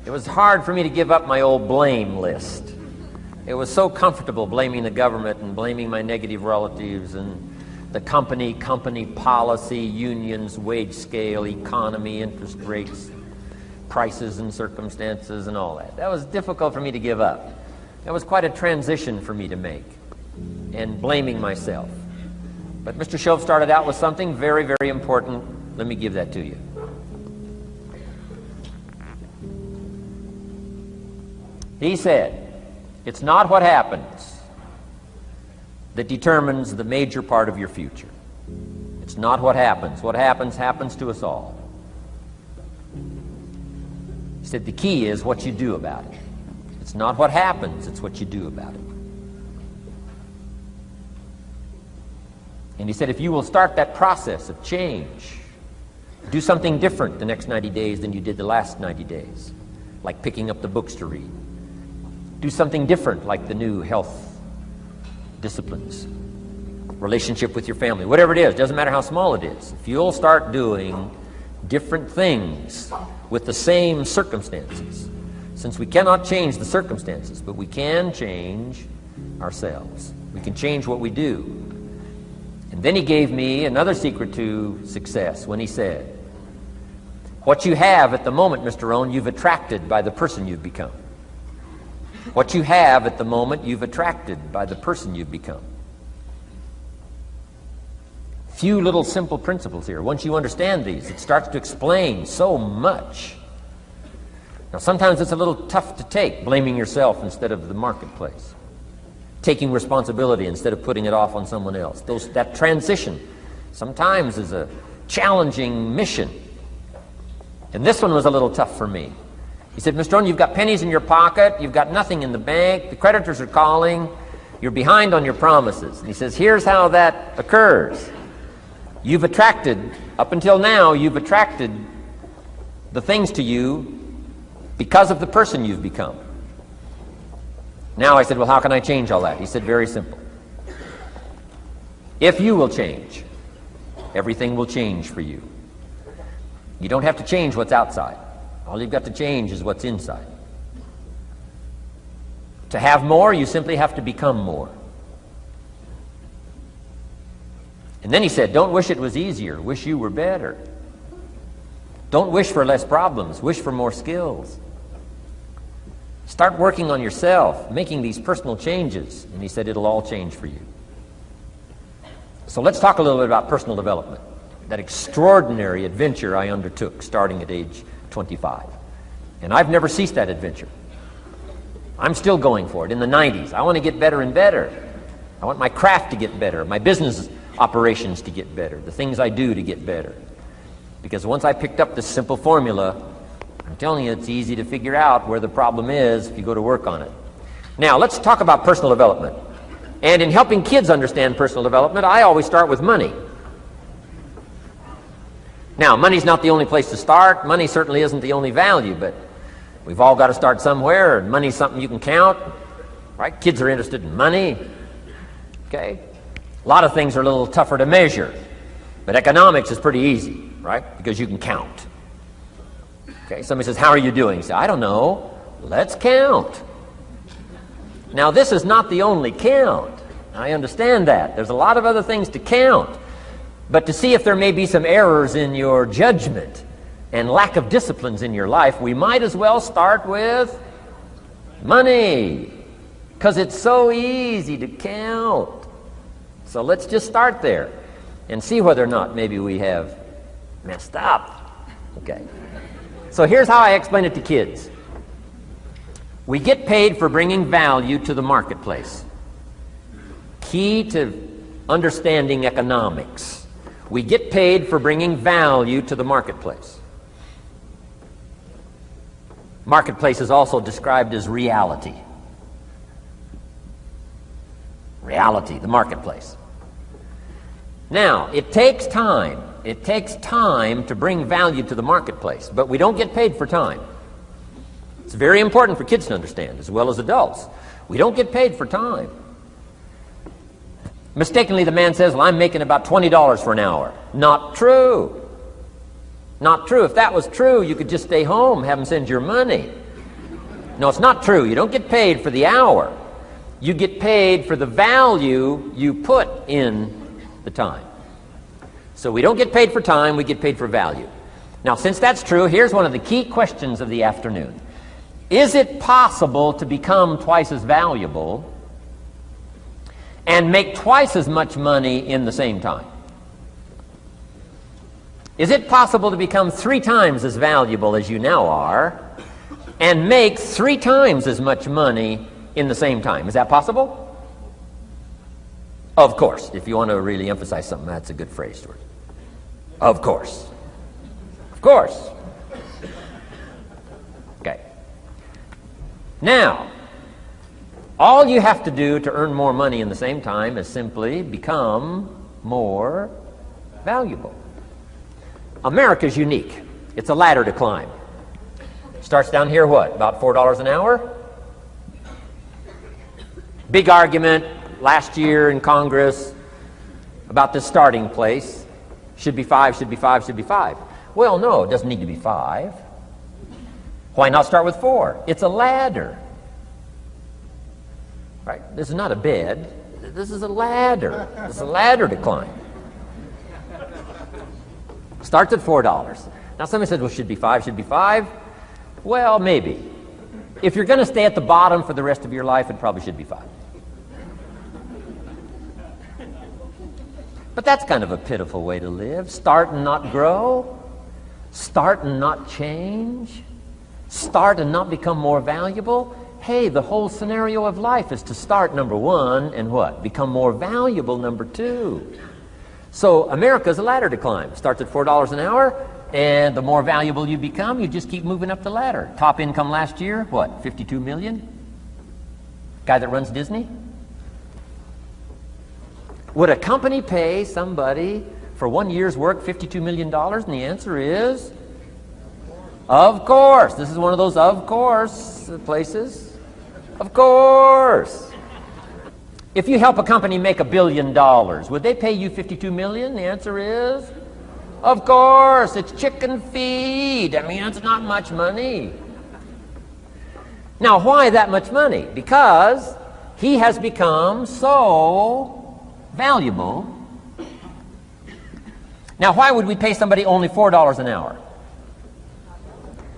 It was hard for me to give up my old blame list. It was so comfortable blaming the government and blaming my negative relatives and the company policy, unions, wage scale, economy, interest rates, prices and circumstances and all that. That was difficult for me to give up. That was quite a transition for me to make, and blaming myself. But Mr. Shove started out with something very, very important. Let me give that to you. He said, it's not what happens that determines the major part of your future. It's not what happens. What happens, happens to us all. He said the key is what you do about it. It's not what happens, it's what you do about it. And he said if you will start that process of change, do something different the next 90 days than you did the last 90 days, like picking up the books to read. Do something different like the new health disciplines, relationship with your family, whatever it is, doesn't matter how small it is. If you'll start doing different things with the same circumstances, since we cannot change the circumstances, but we can change ourselves. We can change what we do. And then he gave me another secret to success when he said, what you have at the moment, Mr. Rohn, you've attracted by the person you've become. What you have at the moment, you've attracted by the person you've become. Few little simple principles here. Once you understand these, it starts to explain so much. Now, sometimes it's a little tough to take, blaming yourself instead of the marketplace, taking responsibility instead of putting it off on someone else. That transition sometimes is a challenging mission. And this one was a little tough for me. He said, Mr. Rohn, you've got pennies in your pocket, you've got nothing in the bank, the creditors are calling, you're behind on your promises. And he says, here's how that occurs. You've attracted, up until now, you've attracted the things to you because of the person you've become. Now I said, well, how can I change all that? He said, very simple. If you will change, everything will change for you. You don't have to change what's outside. All you've got to change is what's inside. To have more, you simply have to become more. And then he said, don't wish it was easier, wish you were better. Don't wish for less problems, wish for more skills. Start working on yourself, making these personal changes. And he said, it'll all change for you. So let's talk a little bit about personal development. That extraordinary adventure I undertook starting at age 25. And I've never ceased that adventure. I'm still going for it. In the 90s, I want to get better and better. I want my craft to get better, my business operations to get better, the things I do to get better. Because once I picked up this simple formula, I'm telling you, it's easy to figure out where the problem is if you go to work on it. Now, let's talk about personal development. And in helping kids understand personal development, I always start with money. Now, money's not the only place to start. Money certainly isn't the only value, but we've all got to start somewhere, and money's something you can count, right? Kids are interested in money, okay? A lot of things are a little tougher to measure, but economics is pretty easy, right? Because you can count. Okay, somebody says, how are you doing? You say, I don't know. Let's count. Now, this is not the only count. I understand that. There's a lot of other things to count. But to see if there may be some errors in your judgment and lack of disciplines in your life, we might as well start with money, because it's so easy to count. So let's just start there and see whether or not maybe we have messed up. Okay. So here's how I explain it to kids. We get paid for bringing value to the marketplace. Key to understanding economics. We get paid for bringing value to the marketplace. Marketplace is also described as reality. Reality, the marketplace. Now, it takes time. It takes time to bring value to the marketplace, but we don't get paid for time. It's very important for kids to understand, as well as adults. We don't get paid for time. Mistakenly, the man says, well, I'm making about $20 for an hour. Not true. Not true. If that was true, you could just stay home, have them send your money. No, it's not true. You don't get paid for the hour. You get paid for the value you put in the time. So we don't get paid for time, we get paid for value. Now, since that's true, here's one of the key questions of the afternoon. Is it possible to become twice as valuable and make twice as much money in the same time? Is it possible to become 3 times as valuable as you now are and make 3 times as much money in the same time? Is that possible? Of course. If you want to really emphasize something, that's a good phrase, Stuart. Of course. Of course. Okay. Now, all you have to do to earn more money in the same time is simply become more valuable. America's unique. It's a ladder to climb. Starts down here, what? About $4 an hour? Big argument last year in Congress about the starting place. Should be 5, should be 5, should be 5. Well, no, it doesn't need to be 5. Why not start with 4? It's a ladder. Right? This is not a bed. This is a ladder. It's a ladder to climb. Starts at $4. Now somebody said, well, should be 5, should be 5. Well, maybe. If you're going to stay at the bottom for the rest of your life, it probably should be 5. But that's kind of a pitiful way to live. Start and not grow. Start and not change. Start and not become more valuable. Hey, the whole scenario of life is to start, number 1, and what? Become more valuable, number 2. So America's a ladder to climb. Starts at $4 an hour, and the more valuable you become, you just keep moving up the ladder. Top income last year, what, 52 million? Guy that runs Disney? Would a company pay somebody for 1 year's work $52 million? And the answer is, of course. This is one of those of course places. Of course. If you help a company make $1 billion, would they pay you $52 million? The answer is, of course. It's chicken feed. I mean, it's not much money. Now, why that much money? Because he has become so valuable. Now, why would we pay somebody only $4 an hour?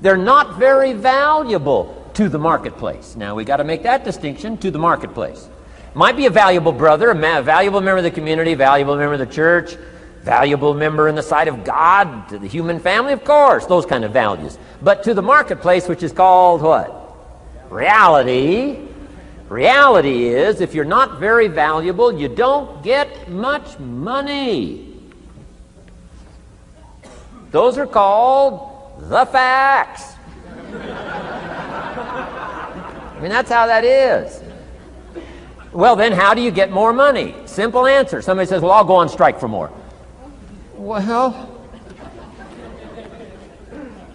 They're not very valuable to the marketplace. Now, we got to make that distinction, to the marketplace. Might be a valuable brother, a valuable member of the community, valuable member of the church, valuable member in the sight of God, to the human family, of course, those kind of values. But to the marketplace, which is called what? Reality. Reality is, if you're not very valuable, you don't get much money. Those are called the facts. I mean, that's how that is. Well, then, how do you get more money? Simple answer. Somebody says, well, I'll go on strike for more. Well,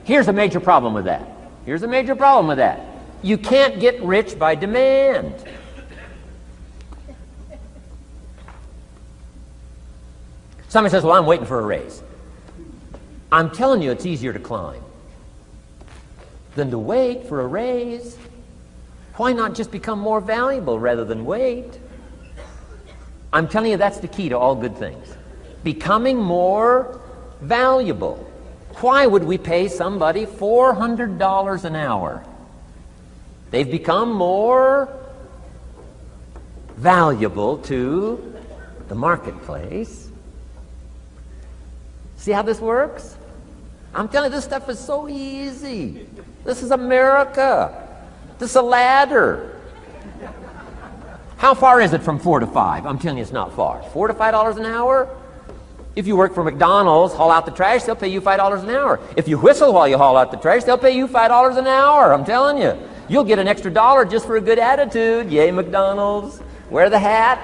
here's a major problem with that. Here's a major problem with that. You can't get rich by demand. Somebody says, well, I'm waiting for a raise. I'm telling you, it's easier to climb than to wait for a raise. Why not just become more valuable rather than wait? I'm telling you, that's the key to all good things. Becoming more valuable. Why would we pay somebody $400 an hour? They've become more valuable to the marketplace. See how this works? I'm telling you, this stuff is so easy. This is America. This is a ladder. How far is it from 4 to 5? I'm telling you, it's not far. $4 to $5 an hour? If you work for McDonald's, haul out the trash, they'll pay you $5 an hour. If you whistle while you haul out the trash, they'll pay you $5 an hour. I'm telling you. You'll get an extra $1 just for a good attitude. Yay, McDonald's. Wear the hat.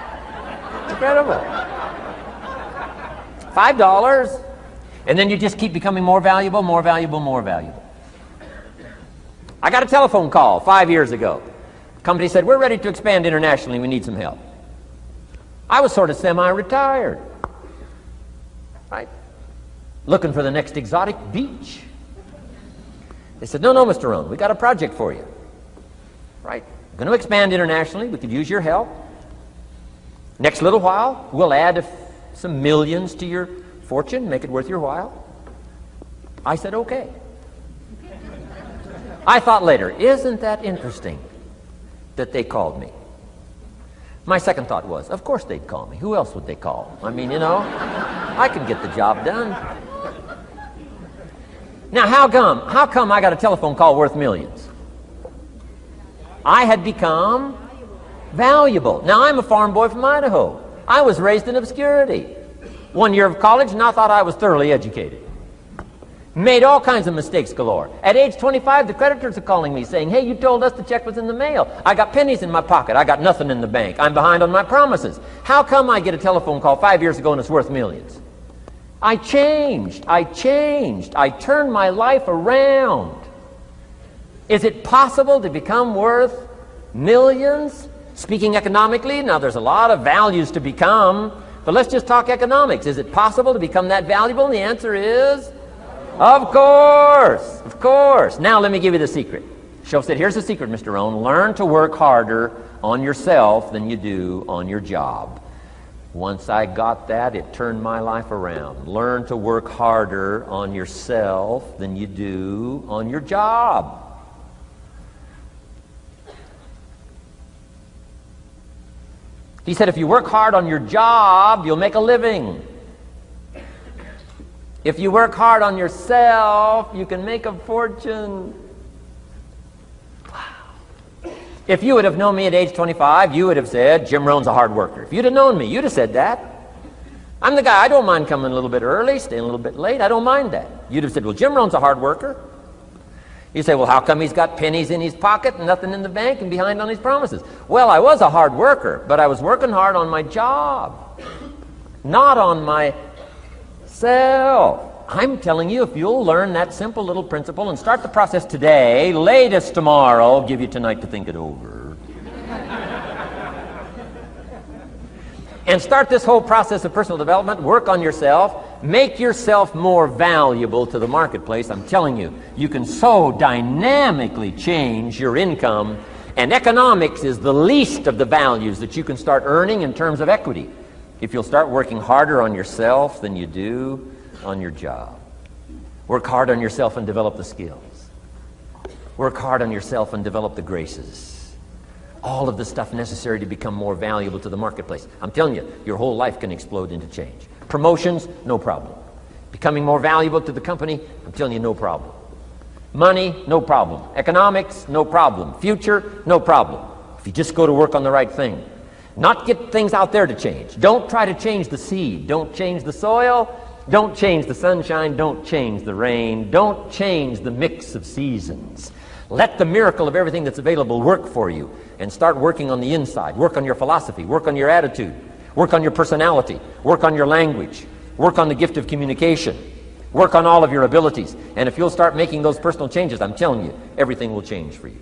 It's incredible. $5. And then you just keep becoming more valuable, more valuable, more valuable. I got a telephone call 5 years ago. The company said, we're ready to expand internationally. We need some help. I was sort of semi-retired. Right? Looking for the next exotic beach. They said, no, Mr. Rohn, we got a project for you. right? We're going to expand internationally. We could use your help. Next little while, we'll add some millions to your fortune, make it worth your while. I said, okay. I thought later, isn't that interesting that they called me? My second thought was, of course they'd call me. Who else would they call? I mean, I can get the job done. Now, how come I got a telephone call worth millions? I had become valuable. Now, I'm a farm boy from Idaho. I was raised in obscurity. 1 year of college, and I thought I was thoroughly educated. Made all kinds of mistakes galore. At age 25, the creditors are calling me saying, hey, you told us the check was in the mail. I got pennies in my pocket. I got nothing in the bank. I'm behind on my promises. How come I get a telephone call 5 years ago and it's worth millions? I changed. I turned my life around. Is it possible to become worth millions? Speaking economically, now there's a lot of values to become, but let's just talk economics. Is it possible to become that valuable? And the answer is, of course, of course. Now let me give you the secret. Shoaff said, here's the secret, Mr. Rohn. Learn to work harder on yourself than you do on your job. Once I got that, it turned my life around. Learn to work harder on yourself than you do on your job. He said, if you work hard on your job, you'll make a living. If you work hard on yourself, you can make a fortune. Wow. If you would have known me at age 25, you would have said, Jim Rohn's a hard worker. If you'd have known me, you'd have said that. I'm the guy, I don't mind coming a little bit early, staying a little bit late. I don't mind that. You'd have said, well, Jim Rohn's a hard worker. You say, well, how come he's got pennies in his pocket and nothing in the bank and behind on his promises? Well, I was a hard worker, but I was working hard on my job, not on myself. I'm telling you, if you'll learn that simple little principle and start the process today, latest tomorrow, I'll give you tonight to think it over. And start this whole process of personal development, work on yourself, make yourself more valuable to the marketplace. I'm telling you, you can so dynamically change your income, and economics is the least of the values that you can start earning in terms of equity if you'll start working harder on yourself than you do on your job. Work hard on yourself and develop the skills. Work hard on yourself and develop the graces. All of the stuff necessary to become more valuable to the marketplace. I'm telling you, your whole life can explode into change. Promotions, no problem. Becoming more valuable to the company, I'm telling you, no problem. Money, no problem. Economics, no problem. Future, no problem. If you just go to work on the right thing. Not get things out there to change. Don't try to change the seed. Don't change the soil. Don't change the sunshine. Don't change the rain. Don't change the mix of seasons. Let the miracle of everything that's available work for you, and start working on the inside. Work on your philosophy. Work on your attitude. Work on your personality. Work on your language. Work on the gift of communication. Work on all of your abilities. And if you'll start making those personal changes, I'm telling you, everything will change for you.